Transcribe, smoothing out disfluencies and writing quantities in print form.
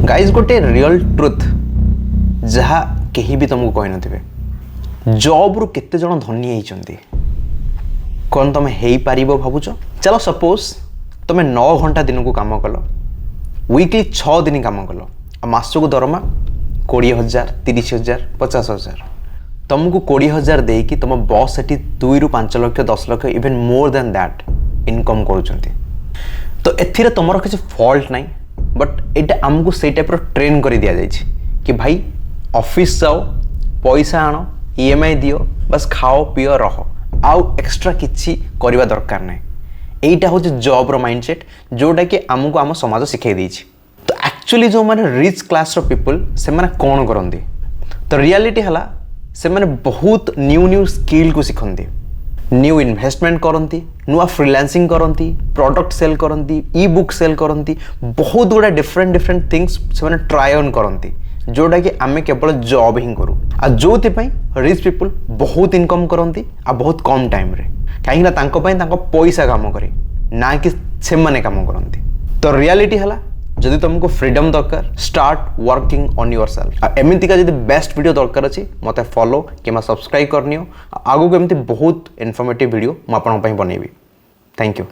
Guys गोटे real truth जहाँ कहीं भी तुमको कही नथिबे जॉब रु केते जण धनी होइचंती कौन तुम हो पार भावुच। चलो सपोज तुम 9 घंटा दिन को काम कल वीकली 6 दिन काम कल मासक दरमा 20,000 30,000 50,000 तुमको 20,000 देकी तुम बॉस सेठी 2 ରୁ 5 lakh 10 lakh even more than that income करूछंती। तो एथिरे तुमर किसी फॉल्ट नहीं बट एटा आमको से टाइप ट्रेन कर दिया जाइए कि भाई ऑफिस जाओ पैसा आण ईएमआई दियो बस खाओ पियो रह आउ एक्स्ट्रा किछि करवा दरकार नहीं। एटा हूँ जॉब रो माइंडसेट जोटा कि आमको आम समाज शिखाई देछि। तो एक्चुअली जो माने रिच क्लास रो पीपल से माने कौन करंदी तो रियलिटी हला से माने बहुत न्यू स्किल को शिखंदी न्यू इन्वेस्टमेंट करती नुआ फ्रीलांसिंग करती प्रोडक्ट सेल करती ई बुक सेल करती बहुत गुड़ा डिफरेंट थिंग्स से ट्राई ऑन करती जोटा कि आमे केवल जॉब ही करूँ आ जो रिच पीपल बहुत इनकम करती आ बहुत कम टाइम रे कहीं पैसा काम करे ना कि से माने काम करती। तो रियलिटी है जदि तुमको फ्रीडम दरकार start working on your self. एमती जब बेस्ट वीडियो दरकार अच्छी मत फॉलो कि सब्सक्राइब करनी आगू एमती बहुत इनफॉर्मेटिव वीडियो मुझे बनैबी। Thank you.